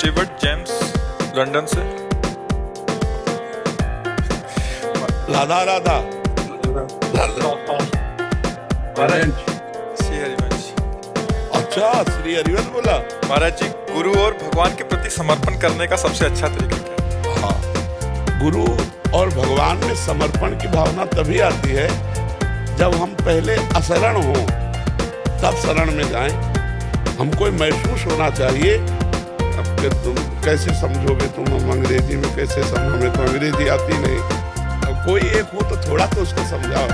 Stewart James London से। राधा राधा श्री हरिवंश। अच्छा, श्री हरिवंश बोला। महाराज जी, गुरु और भगवान के प्रति समर्पण करने का सबसे अच्छा तरीका क्या है? हाँ, गुरु और भगवान में समर्पण की भावना तभी आती है जब हम पहले असरण हो, तब शरण में जाएं। हमको महसूस होना चाहिए। अब फिर तुम कैसे समझोगे, तुम हम अंग्रेजी में कैसे समझो, हमें तो अंग्रेजी आती नहीं। अब कोई एक हो तो थोड़ा तो उसको समझाओ।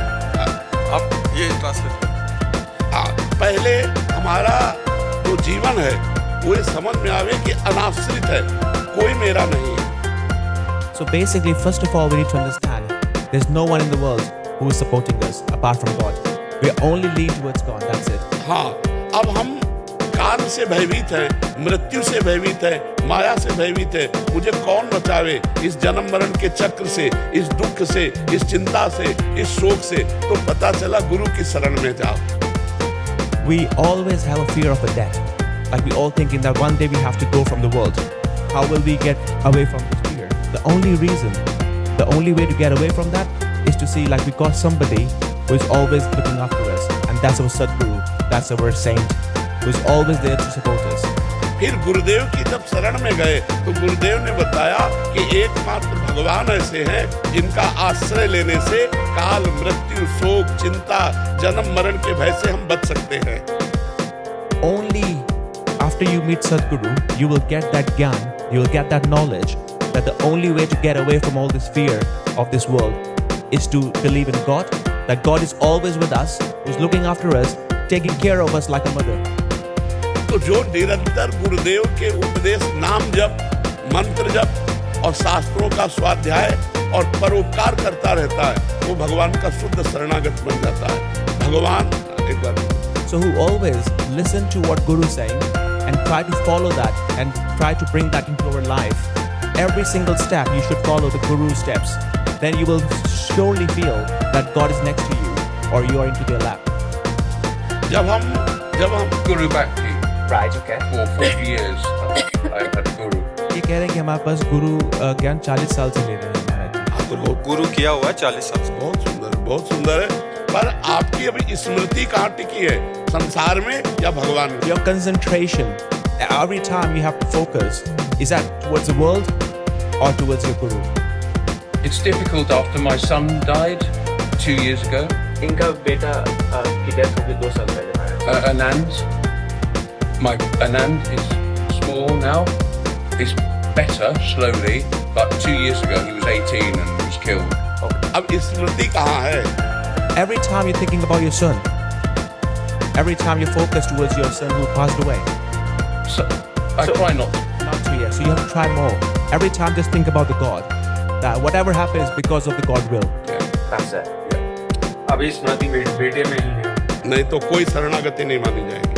आप ये ट्रांसलेट। पहले हमारा जो जीवन है वो ये समझ में आवे कि अनाश्रित है, कोई मेरा नहीं है। So basically, first of all, we need to understand there's no one in the world who is supporting us apart from God. We only lead towards God. That's it. हाँ, अब हम काल से भयभीत हैं, मृत्यु से भयभीत हैं, माया से भयभीत है। मुझे कौन बचावे इस जन्म मरण के चक्र से, इस दुख से, इस चिंता से, इस शोक से? तो पता चला गुरु की शरण में जाओ। We always have a fear of a death. Like we all thinking that one day we have to go from the world. How will we get away from this fear? The only reason, the only way to get away from that is to see like we got somebody who is always looking after us. And that's our Sadguru, that's our saint, who is always there to support us. फिर गुरुदेव की जब शरण में गए तो गुरुदेव ने बताया कि एकमात्र भगवान ऐसे हैं जिनका आश्रय लेने से काल, मृत्यु, शोक, चिंता, जन्म मरण के भय से हम बच सकते हैं। Only after you meet Sadguru, you will get that gyan, you will get that knowledge that the only way to get away from all this fear of this world is to believe in God, that God is always with us, who's looking after us, taking care of us like a mother. तो जो निरंतर गुरुदेव के उपदेश, नाम जप, मंत्र जप और शास्त्रों का स्वाध्याय और परोपकार करता रहता है, वो भगवान का शुद्ध शरणागत बन जाता है। भगवान एक बार So who always listen to what Guru is saying and try to follow that and try to bring that into our life. Every single step you should follow the Guru's steps. Then you will surely feel that God is next to you or you are into their lap. जब हम Guru Bhakti. Right, okay. For 40 years, I've had a guru. ये कह रहे हैं कि हमारे पास गुरु ज्ञान 40 साल से ले रहे हैं महाराज जी। तो गुरु किया हुआ है 40 साल से। बहुत सुंदर है, बहुत सुंदर है। पर आपकी अभी स्मृति कहाँ टिकी है, संसार में या भगवान में? Your concentration, every time you have to focus, is that towards the world or towards your guru? It's difficult after my son died 2 years ago. इनका बेटा की डेथ हो गई 2 साल पहले। Anand. My Anand is small now. It's better slowly, but 2 years ago he was 18 and was killed. अब स्मृति कहाँ है? Every time you're thinking about your son, every time you focus towards your son who passed away. So I try not. Not to, yeah. So you have to try more. Every time just think about the God. That whatever happens because of the God will. That's it. अभी स्मृति बेटे में ही है। नहीं तो कोई शरणागति नहीं मानी जाएगी।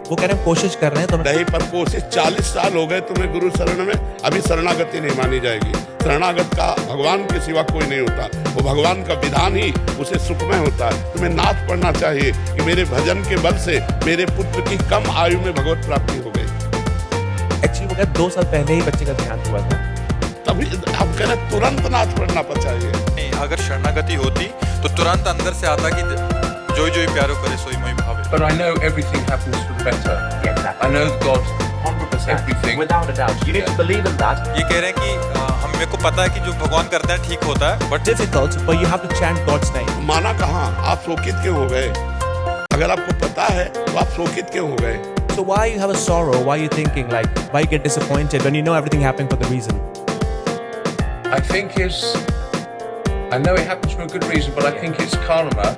वो कह रहे हैं कोशिश कर रहे हैं तो नहीं, पर कोशिश 40 साल हो गए तुम्हें गुरु शरण में, अभी शरणागति नहीं मानी जाएगी। शरणागत का भगवान के सिवा कोई नहीं होता, वो भगवान का विधान ही उसे सुखमय होता है। तुम्हें नाथ पढ़ना चाहिए कि मेरे भजन के बल से मेरे पुत्र की कम आयु में भगवत प्राप्ति हो गई। एक्चुअली वो 2 साल पहले ही बच्चे का देहांत हुआ था। तभी हम कह रहे तुरंत नाथ पढ़ना चाहिए। नहीं, अगर शरणागति होती तो तुरंत अंदर से आता कि जोई जोई प्यारो करे सोई मोई भावे। But I know everything happens for the better. Yeah, exactly. I know God. 100%. Everything. Without a doubt. You need to believe in that. ये कह रहे हैं कि हम मेरे को पता है कि जो भगवान करते हैं ठीक होता है, but Difficult, but you have to chant God's name. माना कहाँ, आप शोकित क्यों हो गए? अगर आपको पता है तो आप शोकित क्यों हो गए? So why you have a sorrow? Why you thinking like why you get disappointed when you know everything happened for the reason? I think I know it happens for a good reason, but I think it's karma.